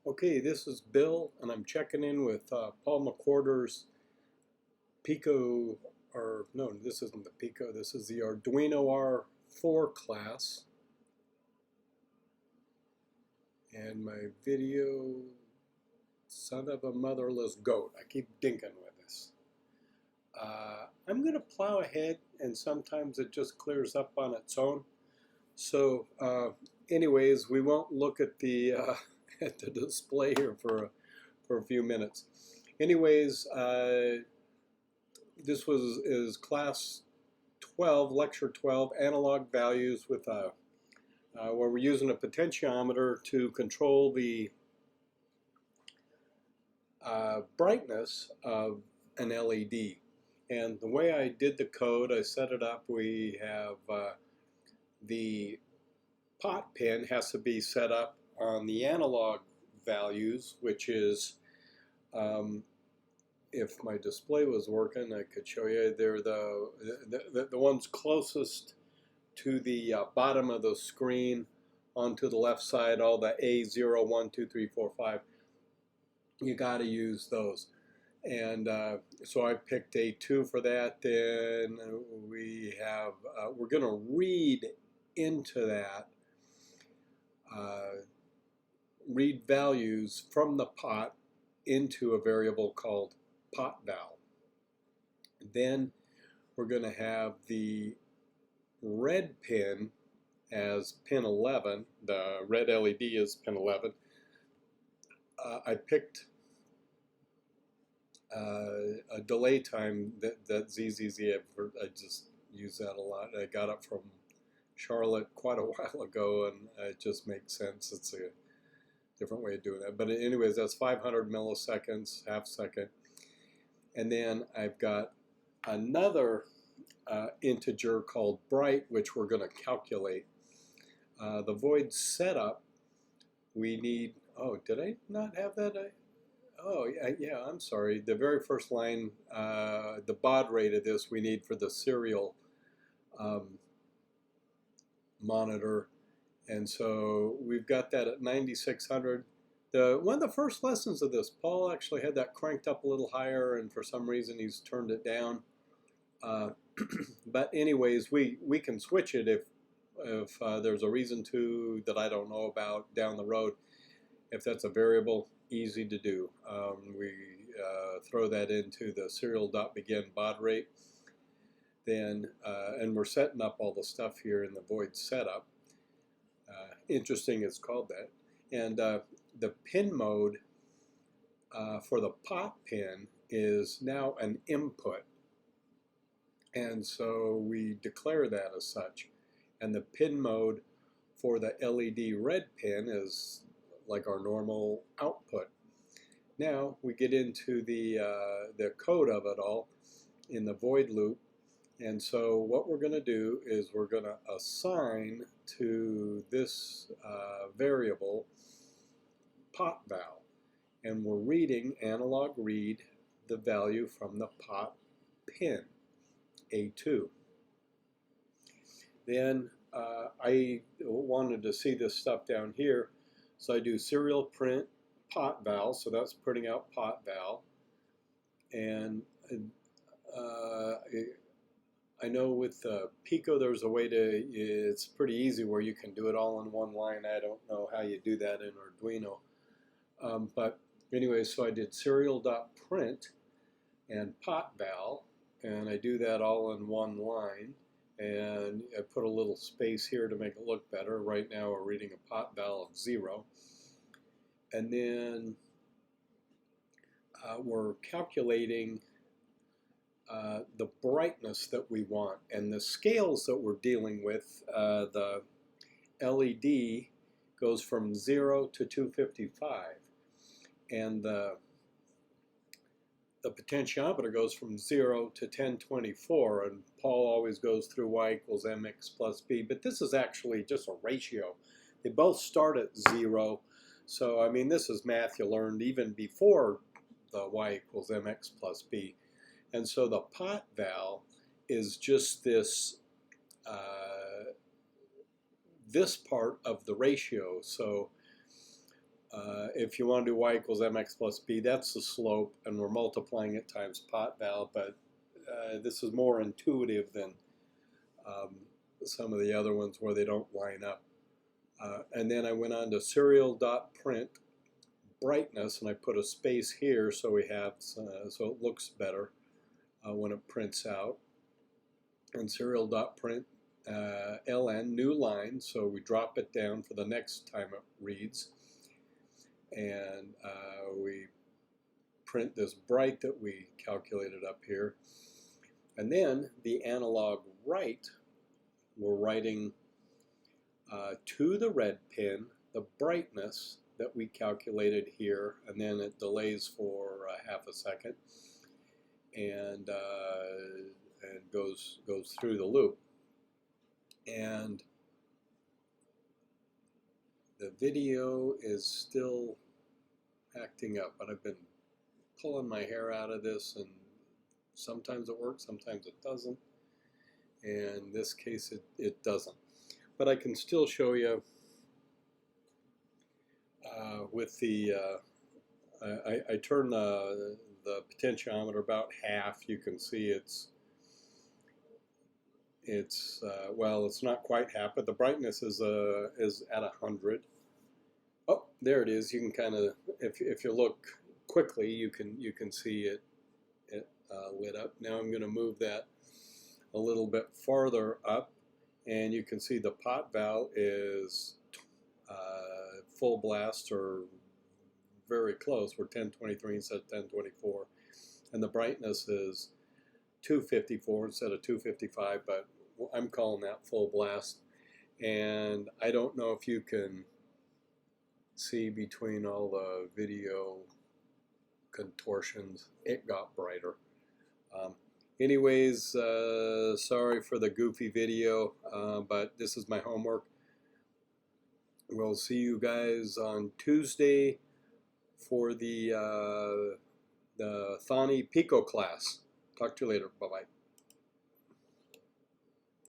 Okay, this is Bill, and I'm checking in with Paul McWhorter's Pico, or no, this isn't the Pico, this is the Arduino R4 class. And my video, son of a motherless goat. I keep dinking with this. I'm going to plow ahead, and sometimes it just clears up on its own. So anyways, we won't look at the at the display here for a few minutes. Anyways, this is class 12, lecture 12, analog values with where we're using a potentiometer to control the brightness of an LED. And the way I did the code, I set it up, we have the pot pin has to be set up on the analog values, which is, if my display was working, I could show you. They're the ones closest to the bottom of the screen onto the left side, all the A0, 1, 2, 3, 4, 5. You got to use those. And so I picked A2 for that. Then we have, we're going to read into that, read values from the pot into a variable called pot val. Then we're going to have the red pin as pin 11. The red LED is pin 11. I picked a delay time that ZZZ. I just use that a lot. I got it from Charlotte quite a while ago, and it just makes sense. It's a different way of doing that. But anyways, that's 500 milliseconds, half second. And then I've got another integer called bright, which we're going to calculate. The void setup, we need, oh, did I not have that? Yeah, I'm sorry. The very first line, the baud rate of this we need for the serial monitor. And so we've got that at 9600. One of the first lessons of this, Paul actually had that cranked up a little higher, and for some reason he's turned it down. But anyways, we can switch it if there's a reason to that I don't know about down the road. If that's a variable, easy to do. We throw that into the serial.begin baud rate. Then, and we're setting up all the stuff here in the void setup. Interesting, it's called that. And the pin mode for the pot pin is now an input. And so we declare that as such. And the pin mode for the LED red pin is like our normal output. Now we get into the code of it all in the void loop. And so what we're going to do is we're going to assign to this variable pot val. And we're reading, analog read, the value from the pot pin, A2. Then I wanted to see this stuff down here. So I do serial print pot val, so that's printing out pot val. And I know with Pico there's a way to, it's pretty easy where you can do it all in one line. I don't know how you do that in Arduino. But anyway, so I did serial.print and pot val, and I do that all in one line. And I put a little space here to make it look better. Right now we're reading a pot val of 0. And then we're calculating the brightness that we want. And the scales that we're dealing with, the LED goes from 0 to 255. And the potentiometer goes from 0 to 1024, and Paul always goes through y equals mx plus b, but this is actually just a ratio. They both start at 0, so I mean this is math you learned even before the y equals mx plus b. And so the pot val is just this this part of the ratio. So If you want to do y equals mx plus b, that's the slope, and we're multiplying it times pot val, but this is more intuitive than some of the other ones where they don't line up. And then I went on to serial.print brightness, and I put a space here so we have so it looks better when it prints out. And serial.print ln, new line, so we drop it down for the next time it reads. And we print this bright that we calculated up here. And then the analog write, we're writing to the red pin the brightness that we calculated here, and then it delays for half a second and goes through the loop. And the video is still acting up, but I've been pulling my hair out of this, and sometimes it works, sometimes it doesn't. And in this case it doesn't. But I can still show you with the, I turn the potentiometer about half. You can see well, it's not quite half, but the brightness is at 100. Oh, there it is. You can kind of, if you look quickly, you can see it lit up. Now I'm going to move that a little bit farther up, and you can see the pot val is full blast, or very close. We're 1023 instead of 1024, and the brightness is 254 instead of 255, but I'm calling that full blast. And I don't know if you can see between all the video contortions. It got brighter. Anyways, sorry for the goofy video, but this is my homework. We'll see you guys on Tuesday for the Thani Pico class. Talk to you later. Bye-bye.